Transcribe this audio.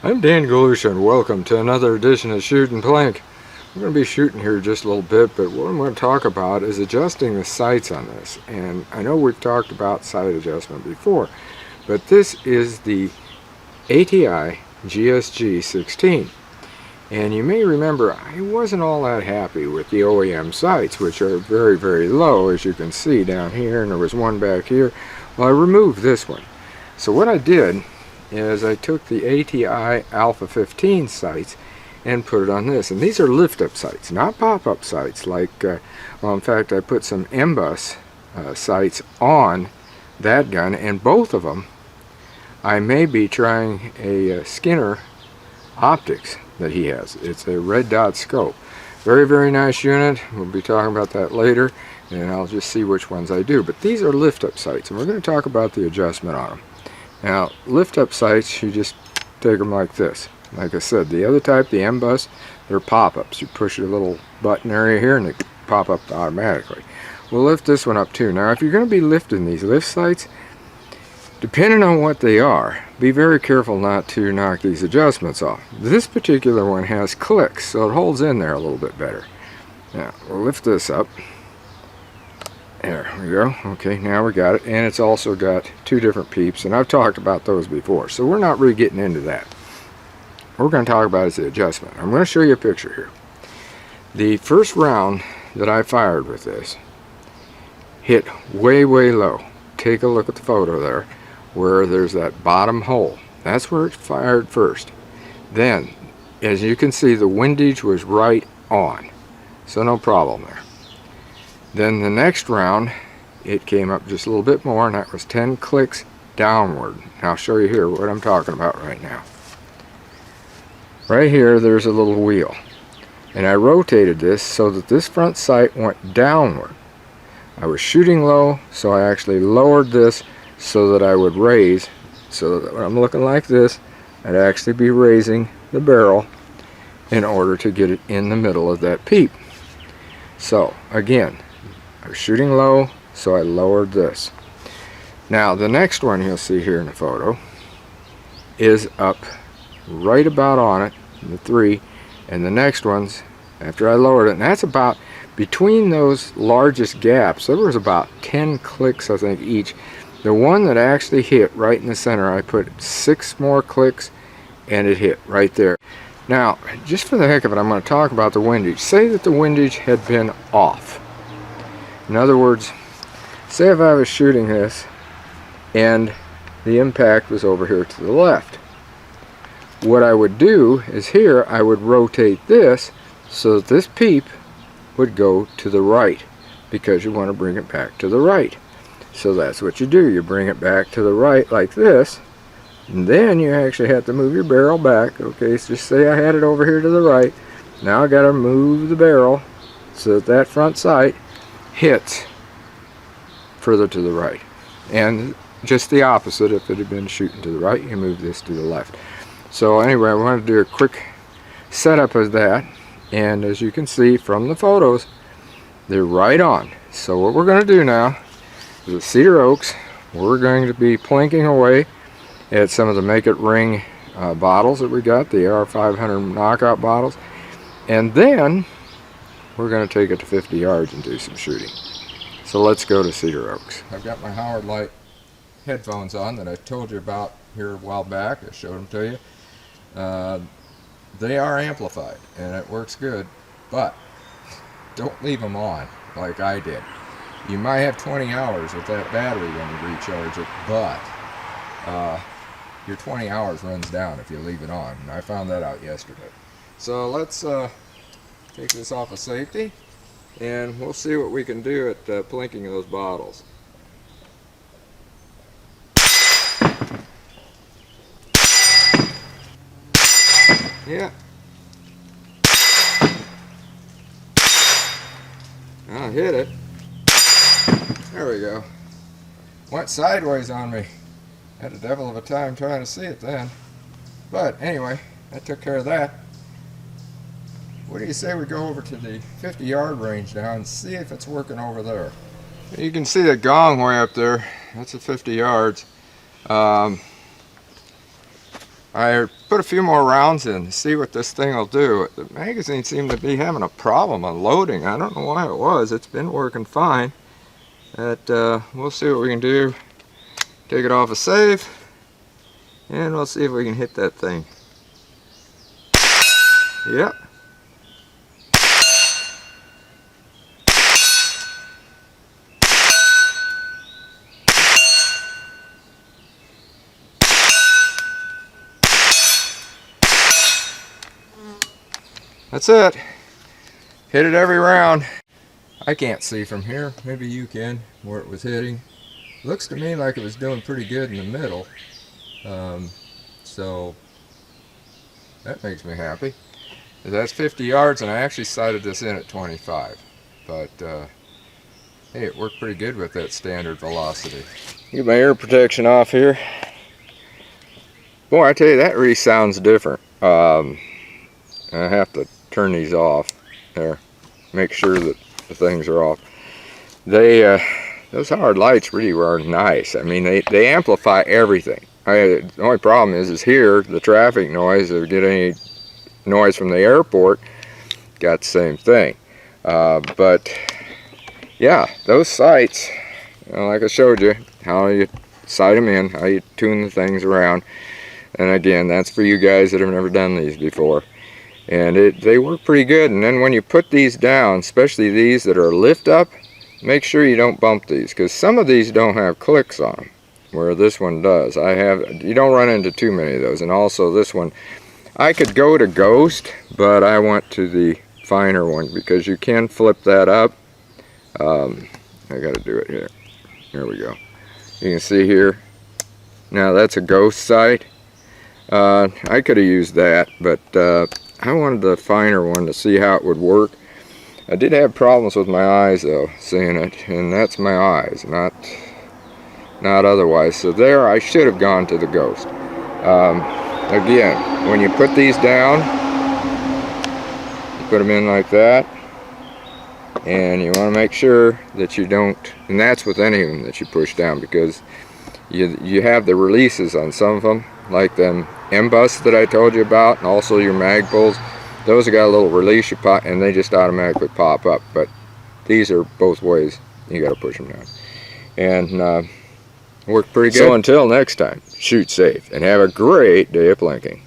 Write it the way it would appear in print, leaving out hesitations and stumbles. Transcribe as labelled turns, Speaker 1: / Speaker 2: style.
Speaker 1: I'm Dan Galusha, and welcome to another edition of Shooting Plink. We're going to be shooting here just a little bit, but what I'm going to talk about is adjusting the sights on this. And I know we've talked about sight adjustment before, but this is the ATI GSG16. And you may remember I wasn't all that happy with the OEM sights, which are very, very low, as you can see down here, and there was one back here. Well, I removed this one. So what I did is I took the ATI Alpha15 sights and put it on this. And these are lift-up sights, not pop-up sights. Like, well, in fact, I put some MBUS sights on that gun, and both of them, I may be trying a Skinner optics that he has. It's a red dot scope. Very, very nice unit. We'll be talking about that later, and I'll just see which ones I do. But these are lift-up sights, and we're going to talk about the adjustment on them. Now, lift-up sights, you just take them like this. Like I said, the other type, the MBUS, they're pop-ups. You push your little button area here and they pop up automatically. We'll lift this one up too. Now, if you're going to be lifting these lift sights, depending on what they are, be very careful not to knock these adjustments off. This particular one has clicks, so it holds in there a little bit better. Now, we'll lift this up. There we go. Okay, now we got it. And it's also got two different peeps, and I've talked about those before, so we're not really getting into that. What we're going to talk about is the adjustment. I'm going to show you a picture here. The first round that I fired with this hit way, way low. Take a look at the photo there, where there's that bottom hole. That's where it fired first. Then, as you can see, the windage was right on, so no problem there. Then the next round, it came up just a little bit more, and that was 10 clicks downward. And I'll show you here what I'm talking about right now. Right here, there's a little wheel. And I rotated this so that this front sight went downward. I was shooting low, so I actually lowered this so that I would raise, so that when I'm looking like this, I'd actually be raising the barrel in order to get it in the middle of that peep. So, again, I was shooting low, so I lowered this. Now, the next one you'll see here in the photo is up right about on it, the 3, and the next one's after I lowered it, and that's about between those largest gaps. There was about 10 clicks, I think, each. The one that actually hit right in the center, I put 6 more clicks, and it hit right there. Now, just for the heck of it, I'm going to talk about the windage. Say that the windage had been off. In other words, say if I was shooting this and the impact was over here to the left. What I would do is here I would rotate this so that this peep would go to the right, because you want to bring it back to the right. So that's what you do. You bring it back to the right like this, and then you actually have to move your barrel back. Okay, so just say I had it over here to the right. Now I got to move the barrel so that that front sight hits further to the right. And just the opposite, if it had been shooting to the right, you move this to the left. So anyway, I wanted to do a quick setup of that, and as you can see from the photos, they're right on. So what we're going to do now is at Cedar Oaks, we're going to be plinking away at some of the Make It Ring bottles that we got, the AR500 knockout bottles, and then we're going to take it to 50 yards and do some shooting. So let's go to Cedar Oaks. I've got my Howard Light headphones on that I told you about here a while back. I showed them to you. They are amplified and it works good, but don't leave them on like I did. You might have 20 hours with that battery when you recharge it, but your 20 hours runs down if you leave it on, and I found that out yesterday. So let's take this off of safety, and we'll see what we can do at plinking those bottles. Yeah. I hit it. There we go. Went sideways on me. Had a devil of a time trying to see it then. But anyway, I took care of that. What do you say we go over to the 50-yard range now and see if it's working over there? You can see the gong way up there. That's at 50 yards. I put a few more rounds in to see what this thing will do. The magazine seemed to be having a problem unloading. I don't know why it was. It's been working fine. We'll see what we can do. Take it off a save, and we'll see if we can hit that thing. Yep. That's it. Hit it every round. I can't see from here. Maybe you can, where it was hitting. Looks to me like it was doing pretty good in the middle. So that makes me happy. That's 50 yards, and I actually sighted this in at 25. But hey, it worked pretty good with that standard velocity. Get my ear protection off here. Boy, I tell you, that really sounds different. I have to turn these off there. Make sure that the things are off. Those hard lights really are nice. I mean, they amplify everything. The only problem is here, the traffic noise, if you get any noise from the airport, got the same thing. But yeah, those sights, like I showed you, how you sight them in, how you tune the things around. And again, that's for you guys that have never done these before. And they work pretty good. And then when you put these down, especially these that are lift up, make sure you don't bump these, because some of these don't have clicks on them, where this one does. You don't run into too many of those. And also this one, I could go to Ghost, but I went to the finer one because you can flip that up. I got to do it here. There we go. You can see here. Now that's a Ghost sight. I could have used that, but I wanted the finer one to see how it would work. I did have problems with my eyes though, seeing it, and that's my eyes, not otherwise. So there, I should have gone to the Ghost. Again, when you put these down, you put them in like that, and you want to make sure that you don't, and that's with any of them that you push down, because you have the releases on some of them, like them M-Bus that I told you about, and also your Magpuls. Those have got a little release you pop, and they just automatically pop up. But these are both ways you got to push them down, and work pretty good. So until next time, shoot safe and have a great day of plinking.